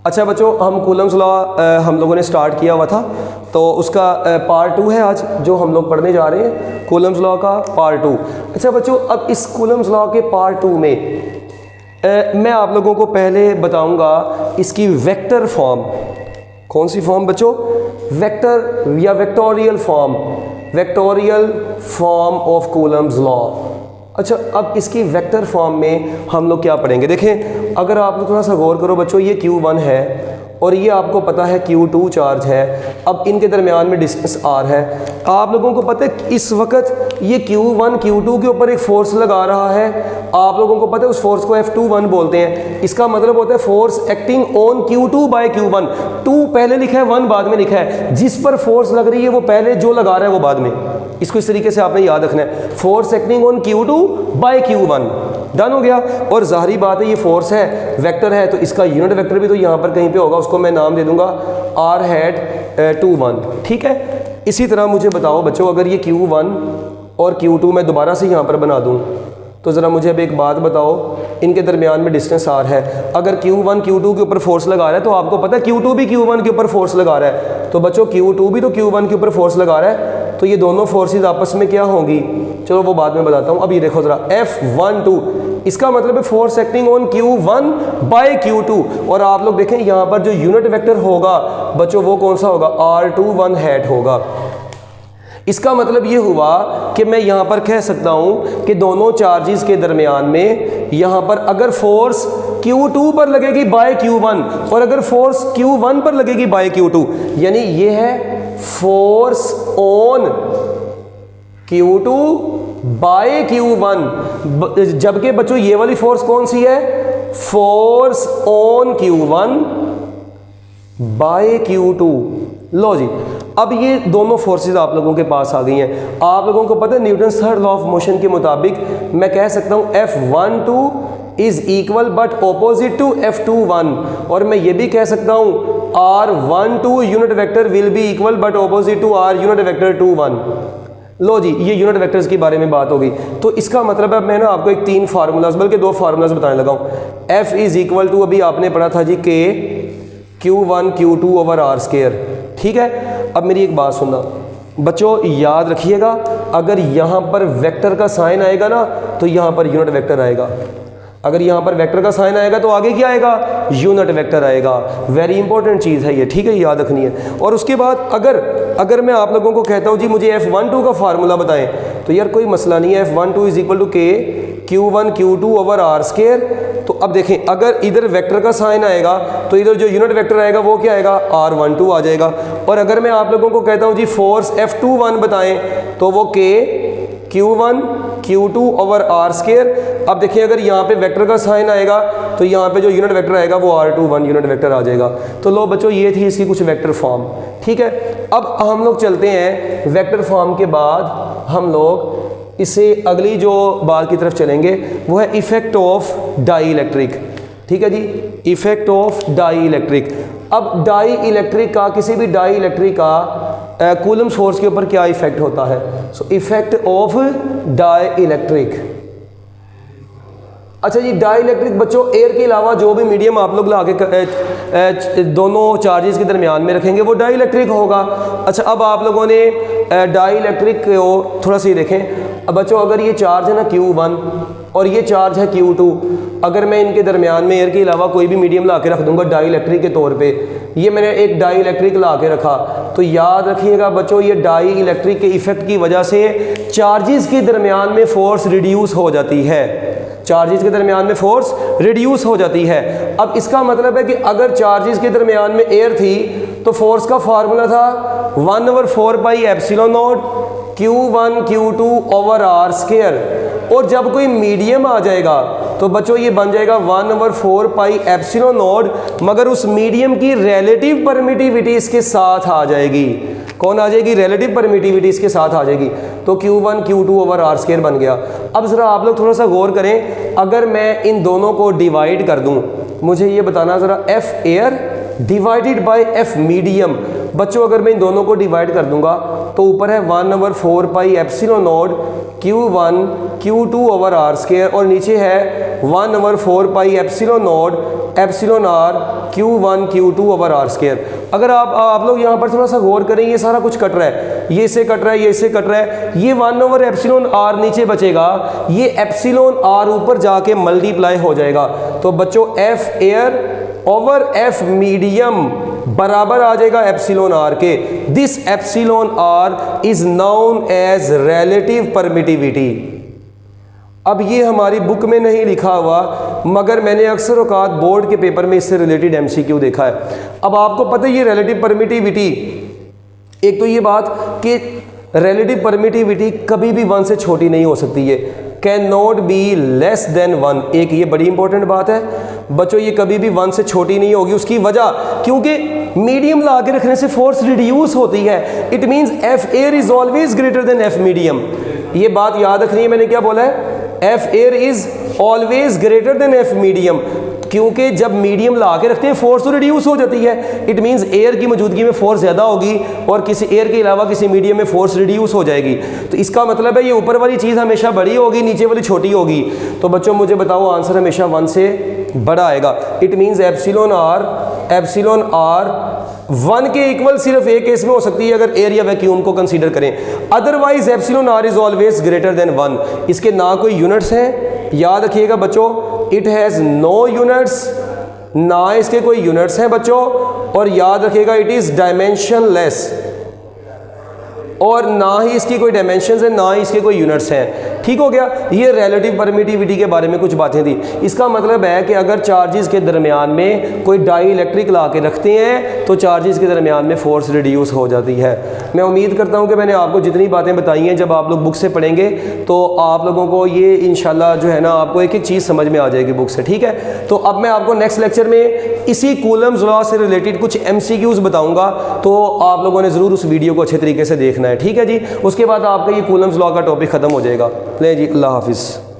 अच्छा बच्चों, हम कूलम्स लॉ हम लोगों ने स्टार्ट किया हुआ था, तो उसका पार्ट 2 है आज जो हम लोग पढ़ने जा रहे हैं, कूलम्स लॉ का पार्ट 2। अच्छा बच्चों, अब इस कूलम्स लॉ के पार्ट 2 में मैं आप लोगों को पहले बताऊंगा इसकी वेक्टर फॉर्म। कौन सी फॉर्म बच्चों? वेक्टर या vectorial form, vectorial form of Coulomb's law. अच्छा, अब इसकी वेक्टर फॉर्म में हम लोग क्या पढ़ेंगे? देखें, अगर आप लोग थोड़ा सा गौर करो बच्चों, ये Q1 है और ये आपको पता है Q2 चार्ज है। अब इनके दरमियान में डिस्टेंस R है। आप लोगों को पता है इस वक्त ये Q1 Q2 के ऊपर एक फोर्स लगा रहा है। आप लोगों को पता है उस फोर्स को F21 बोलते हैं। इसका मतलब होता है force acting on Q2 by Q1। 2 पहले लिखा है, 1 बाद में लिखा है। जिस पर फोर्स लग रही है वो पहले, जो लगा रहा है वो बाद में। इसको इस तरीके से आपने याद रखना है, force acting on Q2 by Q1। Done हो गया। और ज़ाहिरी बात है ये फोर्स है, वेक्टर है, तो इसका यूनिट वेक्टर भी तो यहाँ पर कहीं पे होगा, उसको मैं नाम दे दूंगा R hat 21। ठीक है। इसी तरह मुझे बताओ बच्चों, अगर ये Q1 और Q2 मैं दोबारा से यहाँ पर बना दूँ, तो ज़रा मुझे अब एक बात बताओ, इनके दरमियान में डिस्टेंस R है। अगर Q1 Q2 के ऊपर फोर्स लगा रहा है तो आपको पता है Q2 भी Q1 के ऊपर फोर्स लगा रहा है। तो बच्चों Q2 भी तो Q1 के ऊपर फोर्स लगा रहा है, तो ये दोनों फोर्सेस आपस में क्या होंगी? चलो वो बाद में बताता हूँ। अब ये देखो ज़रा, F12 इसका मतलब है force acting on Q1 by Q2। और आप लोग देखें यहाँ पर जो यूनिट वेक्टर होगा बच्चों वो कौन सा होगा? R21 hat होगा। इसका मतलब ये हुआ कि मैं यहाँ पर कह सकता हूँ कि दोनों चार्जेस के दरमियान में यहाँ पर अगर फोर्स Q2 पर लगेगी बाय Q1 और अगर फोर्स Q1 पर लगेगी बाय Q2, यानी ये है force on Q2 by Q1। जबकि बच्चों ये वाली फोर्स कौन सी है? Force on Q1 by Q2। लो जी, अब ये दोनों फोर्सेस आप लोगों के पास आ गई हैं। आप लोगों को पता है Newton's third law of motion के मुताबिक मैं कह सकता हूँ F12 is equal but opposite to F21, और मैं ये भी कह सकता हूँ R12 unit vector will be equal but opposite to R unit vector 21। लो जी, ये यूनिट वेक्टर्स के बारे में बात होगी। तो इसका मतलब है मैं ना आपको एक 3 फार्मूलाज बल्कि 2 फार्मूलाज बताने लगा हूँ। F इज इक्वल टू, अभी आपने पढ़ा था जी, K Q1 Q2 over R square. ठीक है। अब मेरी एक बात सुनना बच्चों, याद रखिएगा, अगर यहाँ पर वेक्टर का साइन आएगा ना तो यहाँ पर यूनिट वेक्टर आएगा। अगर यहाँ पर वेक्टर का साइन आएगा तो आगे क्या आएगा? यूनिट वेक्टर आएगा। वेरी इंपॉर्टेंट चीज़ है ये, ठीक है, याद रखनी है। और उसके बाद अगर मैं आप लोगों को कहता हूँ जी मुझे F12 का फार्मूला बताएं, तो यार कोई मसला नहीं है। F12 is equal to K Q1 Q2 over R square. तो अब देखें, अगर इधर वेक्टर का साइन आएगा तो इधर जो यूनिट वेक्टर आएगा वो क्या आएगा? R12 आ जाएगा। और अगर मैं आप लोगों को कहता हूँ जी फोर्स F21 बताएं, तो वो K Q1 Q2 over R square. अब देखिए, अगर यहाँ पे वेक्टर का साइन आएगा तो यहाँ पे जो यूनिट वेक्टर आएगा वो R21 यूनिट वेक्टर आ जाएगा। तो लो बच्चों, ये थी इसकी कुछ वेक्टर फॉर्म। ठीक है। अब हम लोग चलते हैं वेक्टर फॉर्म के बाद हम लोग इससे अगली जो बात की तरफ चलेंगे वो है इफेक्ट ऑफ डाई इलेक्ट्रिक। ठीक है जी, इफेक्ट ऑफ डाई इलेक्ट्रिक। अब डाई इलेक्ट्रिक का, किसी भी डाई इलेक्ट्रिक का कूलम्स फोर्स के ऊपर क्या इफेक्ट होता है? So effect of dielectric. अच्छा जी, डाई इलेक्ट्रिक बच्चों एयर के अलावा जो भी मीडियम आप लोग ला के दोनों चार्जेस के दरमियान में रखेंगे वो डाई इलेक्ट्रिक होगा। अच्छा, अब आप लोगों ने डाई इलेक्ट्रिक को थोड़ा सी देखें। अब बच्चों, अगर ये चार्ज है ना Q1 और ये चार्ज है Q2, अगर मैं इनके दरमियान में एयर के अलावा कोई भी मीडियम ला के रख दूंगा डाई इलेक्ट्रिक के तौर पे, ये मैंने एक डाई इलेक्ट्रिक ला के रखा, तो याद रखिएगा बच्चों, ये डाई इलेक्ट्रिक के इफेक्ट की वजह से चार्जेस के दरमियान में फोर्स रिड्यूस हो जाती है। चार्जेस के दरमियान में फोर्स रिड्यूस हो जाती है। अब इसका मतलब है कि अगर चार्जेस के दरमियान में एयर थी तो फोर्स का फार्मूला था 1/4 pi epsilon nought Q1 Q2 over R square. और जब कोई मीडियम आ जाएगा तो बच्चों ये बन जाएगा 1/4 पाई एप्सिलॉन नॉट, मगर उस मीडियम की रिलेटिव परमिटिविटी इसके साथ आ जाएगी। कौन आ जाएगी? रिलेटिव परमिटिविटी इसके साथ आ जाएगी। तो Q1 Q2 over R square बन गया। अब ज़रा आप लोग थोड़ा सा गौर करें, अगर मैं इन दोनों को डिवाइड कर दूं, मुझे ये बताना ज़रा, F air divided by F medium. बच्चों अगर मैं इन दोनों को डिवाइड कर दूंगा तो ऊपर है 1/4 pi epsilon nought Q1 Q2 over R square और नीचे है 1/4 pi epsilon nought epsilon R Q1 Q2 over R square. अगर आप लोग यहाँ पर थोड़ा सा गौर करें, ये सारा कुछ कट रहा है, ये से कट रहा है, ये से कट रहा है, ये 1/एप्सिलॉन आर नीचे बचेगा, ये एप्सिलॉन आर ऊपर जाके मल्टीप्लाई हो जाएगा। तो बच्चों F air over F medium बराबर आ जाएगा एप्सिलॉन आर के। This epsilon R is known as relative permittivity. अब ये हमारी बुक में नहीं लिखा हुआ, मगर मैंने अक्सर औकात बोर्ड के पेपर में इससे रिलेटेड एमसीक्यू देखा है। अब आपको पता है ये रिलेटिव परमिटिविटी, एक तो ये बात कि रिलेटिव परमिटिविटी कभी भी 1 से छोटी नहीं हो सकती है, can not be less than 1। एक ये बड़ी इंपॉर्टेंट बात है बच्चों, ये कभी भी 1 से छोटी नहीं होगी। उसकी वजह क्योंकि मीडियम ला के रखने से फोर्स रिड्यूस होती है। It means F air is always greater then F medium. ये बात याद रखनी है, मैंने क्या बोला है, F air is always greater then F medium, क्योंकि जब मीडियम ला के रखते हैं फोर्स तो रिड्यूस हो जाती है। इट मींस एयर की मौजूदगी में फोर्स ज़्यादा होगी और किसी एयर के अलावा किसी मीडियम में फोर्स रिड्यूस हो जाएगी। तो इसका मतलब है ये ऊपर वाली चीज़ हमेशा बड़ी होगी, नीचे वाली छोटी होगी। तो बच्चों मुझे बताओ आंसर हमेशा 1 से बड़ा आएगा। इट मीन्स एप्सिलॉन आर 1 के इक्वल सिर्फ एक केस में हो सकती है, अगर एयर या वैक्यूम को कंसीडर करें, otherwise epsilon R is always greater than 1। इसके ना कोई यूनिट्स हैं, याद रखिएगा बच्चों, इट हैज़ नो यूनिट्स, ना इसके कोई यूनिट्स हैं बच्चों, और याद रखिएगा इट इज़ डायमेंशनलेस, और ना ही इसकी कोई डायमेंशंस है, ना ही इसके कोई यूनिट्स हैं। ठीक हो गया। ये रिलेटिव परमिटिविटी के बारे में कुछ बातें थी। इसका मतलब है कि अगर चार्जेस के दरमियान में कोई डाई इलेक्ट्रिक ला के रखते हैं तो चार्जेस के दरमियान में फोर्स रिड्यूस हो जाती है। मैं उम्मीद करता हूं कि मैंने आपको जितनी बातें बताई हैं, जब आप लोग बुक से पढ़ेंगे तो आप लोगों को ये इंशाल्लाह जो है ना, आपको एक एक चीज़ समझ में आ जाएगी बुक से। ठीक है, तो अब मैं आपको नेक्स्ट लेक्चर में इसी कूलम्स लॉ से रिलेटेड कुछ MCQs बताऊँगा, तो आप लोगों ने ज़रूर उस वीडियो को अच्छे तरीके से देखना है। ठीक है जी, उसके बाद आपका ये कूलम्स लॉ का टॉपिक ख़त्म हो जाएगा। ले जी, अल्लाह हाफिज़।